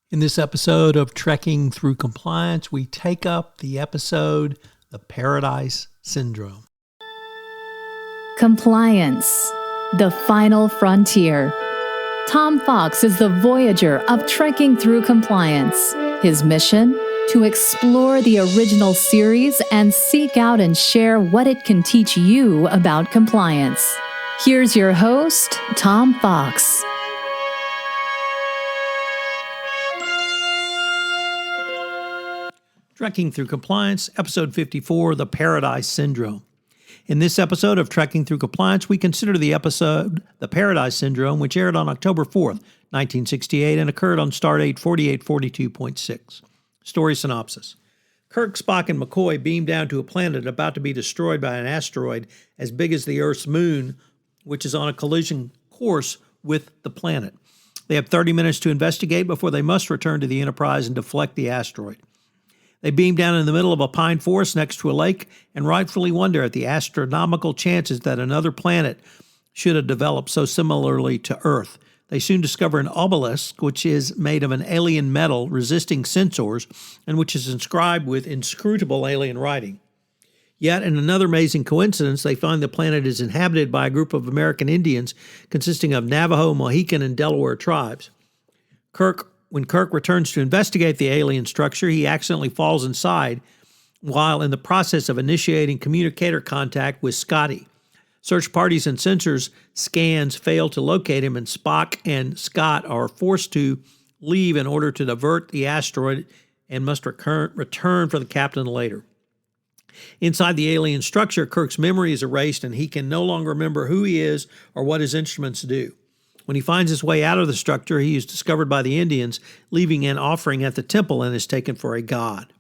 In this episode of Trekking Through Compliance, we take up the episode, The Paradise Syndrome. Compliance, the final frontier. Tom Fox is the voyager of Trekking Through Compliance. His mission? To explore the original series and seek out and share what it can teach you about compliance. Here's your host, Tom Fox. Trekking Through Compliance, Episode 54, The Paradise Syndrome. In this episode of Trekking Through Compliance, we consider the episode The Paradise Syndrome, which aired on October 4th, 1968, and occurred on Stardate 4842.6. Story synopsis. Kirk, Spock, and McCoy beam down to a planet about to be destroyed by an asteroid as big as the Earth's moon, which is on a collision course with the planet. They have 30 minutes to investigate before they must return to the Enterprise and deflect the asteroid. They beam down in the middle of a pine forest next to a lake and rightfully wonder at the astronomical chances that another planet should have developed so similarly to Earth. They soon discover an obelisk, which is made of an alien metal resisting sensors and which is inscribed with inscrutable alien writing. Yet, in another amazing coincidence, they find the planet is inhabited by a group of American Indians consisting of Navajo, Mohican, and Delaware tribes. When Kirk returns to investigate the alien structure, he accidentally falls inside while in the process of initiating communicator contact with Scotty. Search parties and sensors scans fail to locate him, and Spock and Scott are forced to leave in order to divert the asteroid and must return for the captain later. Inside the alien structure, Kirk's memory is erased and he can no longer remember who he is or what his instruments do. When he finds his way out of the structure, he is discovered by the Indians, leaving an offering at the temple and is taken for a god.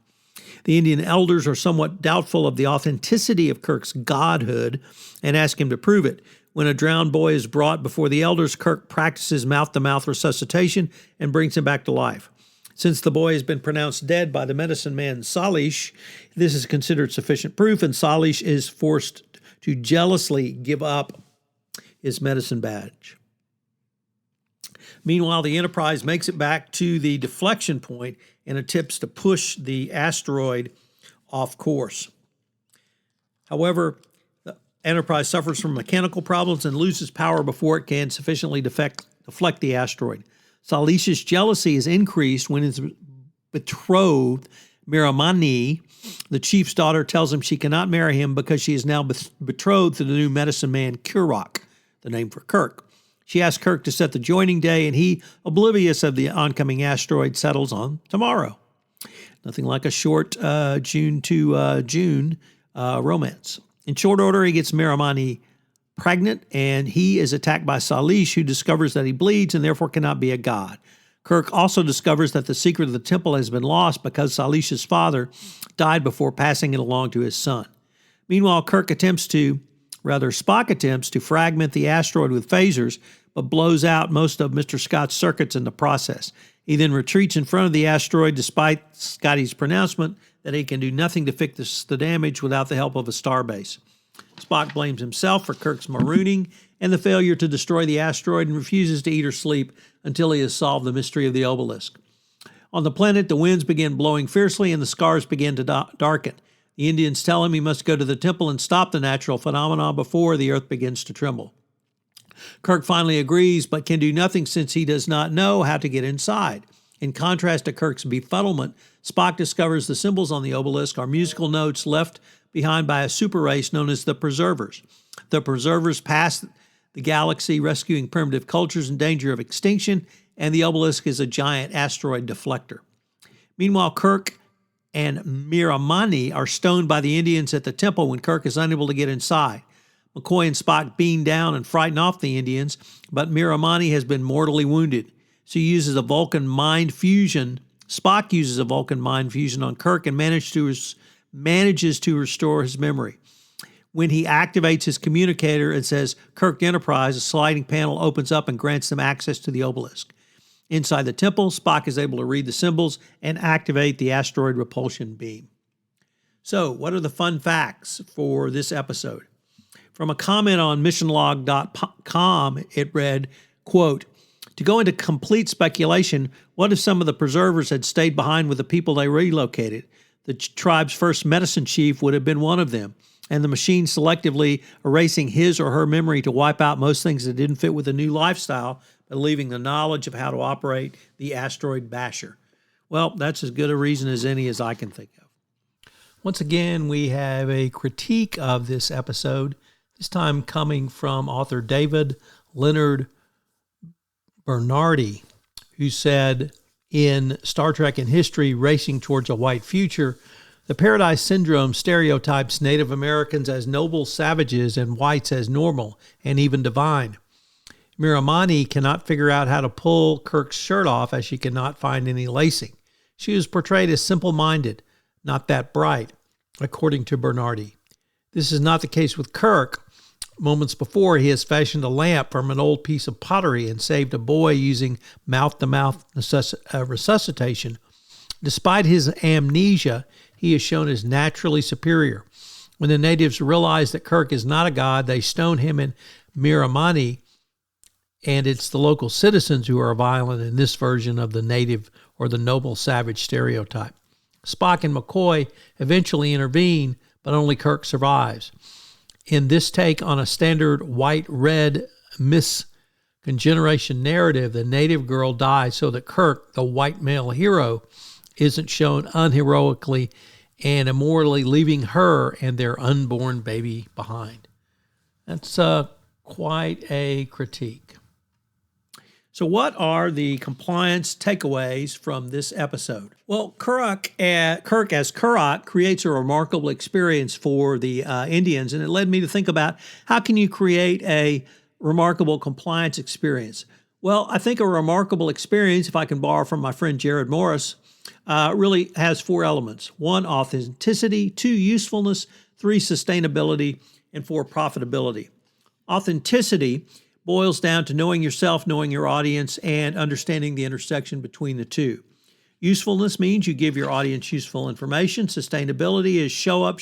The Indian elders are somewhat doubtful of the authenticity of Kirk's godhood and ask him to prove it. When a drowned boy is brought before the elders, Kirk practices mouth-to-mouth resuscitation and brings him back to life. Since the boy has been pronounced dead by the medicine man Salish, this is considered sufficient proof, and Salish is forced to jealously give up his medicine badge. Meanwhile, the Enterprise makes it back to the deflection point and attempts to push the asteroid off course. However, the Enterprise suffers from mechanical problems and loses power before it can sufficiently deflect the asteroid. Salish's jealousy is increased when his betrothed, Miramanee, the chief's daughter, tells him she cannot marry him because she is now betrothed to the new medicine man Kirok, the name for Kirk. She asks Kirk to set the joining day, and he, oblivious of the oncoming asteroid, settles on tomorrow. Nothing like a short June to June romance. In short order, he gets Miramanee pregnant, and he is attacked by Salish, who discovers that he bleeds and therefore cannot be a god. Kirk also discovers that the secret of the temple has been lost because Salish's father died before passing it along to his son. Meanwhile, Spock attempts to fragment the asteroid with phasers, but blows out most of Mr. Scott's circuits in the process. He then retreats in front of the asteroid despite Scotty's pronouncement that he can do nothing to fix the damage without the help of a starbase. Spock blames himself for Kirk's marooning and the failure to destroy the asteroid and refuses to eat or sleep until he has solved the mystery of the obelisk. On the planet, the winds begin blowing fiercely and the scars begin to darken. The Indians tell him he must go to the temple and stop the natural phenomenon before the earth begins to tremble. Kirk finally agrees, but can do nothing since he does not know how to get inside. In contrast to Kirk's befuddlement, Spock discovers the symbols on the obelisk are musical notes left behind by a super race known as the Preservers. The Preservers pass the galaxy, rescuing primitive cultures in danger of extinction, and the obelisk is a giant asteroid deflector. Meanwhile, Kirk and Miramanee are stoned by the Indians at the temple when Kirk is unable to get inside. McCoy and Spock beam down and frighten off the Indians, but Miramanee has been mortally wounded. Spock uses a Vulcan mind fusion on Kirk and manages to restore his memory. When he activates his communicator and says Kirk Enterprise, a sliding panel opens up and grants them access to the obelisk. Inside the temple, Spock is able to read the symbols and activate the asteroid repulsion beam. So, what are the fun facts for this episode? From a comment on missionlog.com, it read, quote, To go into complete speculation, what if some of the preservers had stayed behind with the people they relocated? The tribe's first medicine chief would have been one of them, and the machine selectively erasing his or her memory to wipe out most things that didn't fit with the new lifestyle, but leaving the knowledge of how to operate the asteroid basher. Well, that's as good a reason as any as I can think of. Once again, we have a critique of this episode, this time coming from author David Leonard Bernardi, who said, in Star Trek in History, Racing Towards a White Future, the Paradise Syndrome stereotypes Native Americans as noble savages and whites as normal and even divine. Miramanee cannot figure out how to pull Kirk's shirt off as she cannot find any lacing. She is portrayed as simple-minded, not that bright, according to Bernardi. This is not the case with Kirk. Moments before, he has fashioned a lamp from an old piece of pottery and saved a boy using mouth-to-mouth resuscitation. Despite his amnesia, he is shown as naturally superior. When the natives realize that Kirk is not a god, they stone him in Miramanee, and it's the local citizens who are violent in this version of the native or the noble savage stereotype. Spock and McCoy eventually intervene, but only Kirk survives. In this take on a standard white-red miscongeneration narrative, the native girl dies so that Kirk, the white male hero, isn't shown unheroically and immortally leaving her and their unborn baby behind. That's quite a critique. So what are the compliance takeaways from this episode? Well, Kirk as Kurok creates a remarkable experience for the Indians, and it led me to think about how can you create a remarkable compliance experience? Well, I think a remarkable experience, if I can borrow from my friend Jared Morris, really has 4 elements. 1, authenticity. 2, usefulness. 3, sustainability. And 4, profitability. Authenticity boils down to knowing yourself, knowing your audience, and understanding the intersection between the two. Usefulness means you give your audience useful information. Sustainability is show up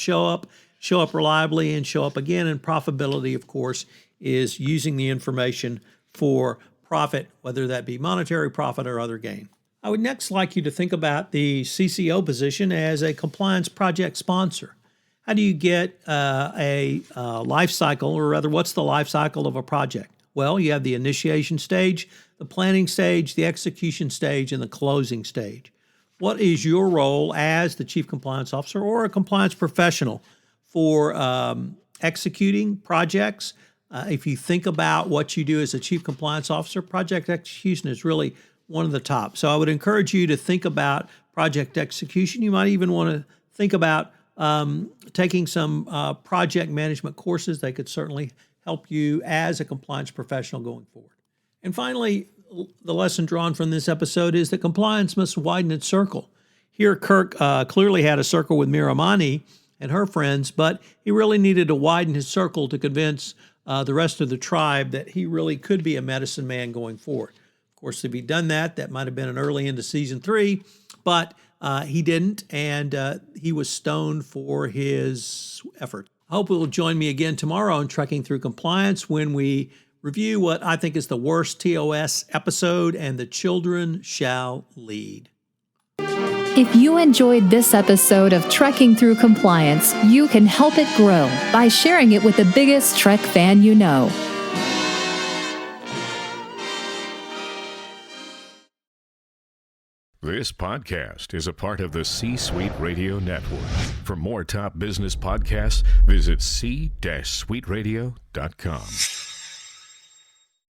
reliably, and show up again. And profitability, of course, is using the information for profit, whether that be monetary profit or other gain. I would next like you to think about the CCO position as a compliance project sponsor. How do you get a life cycle, or rather, what's the life cycle of a project? Well, you have the initiation stage, the planning stage, the execution stage, and the closing stage. What is your role as the Chief Compliance Officer or a compliance professional for executing projects? If you think about what you do as a Chief Compliance Officer, project execution is really one of the top. So I would encourage you to think about project execution. You might even want to think about taking some project management courses. They could certainly help you as a compliance professional going forward. And finally, the lesson drawn from this episode is that compliance must widen its circle. Here, Kirk clearly had a circle with Miramanee and her friends, but he really needed to widen his circle to convince the rest of the tribe that he really could be a medicine man going forward. Of course, if he'd done that, that might have been an early into season 3, but he didn't, and he was stoned for his effort. I hope you will join me again tomorrow on Trekking Through Compliance when we review what I think is the worst TOS episode, And the Children Shall Lead. If you enjoyed this episode of Trekking Through Compliance, you can help it grow by sharing it with the biggest Trek fan you know. This podcast is a part of the C-Suite Radio Network. For more top business podcasts, visit c-suiteradio.com.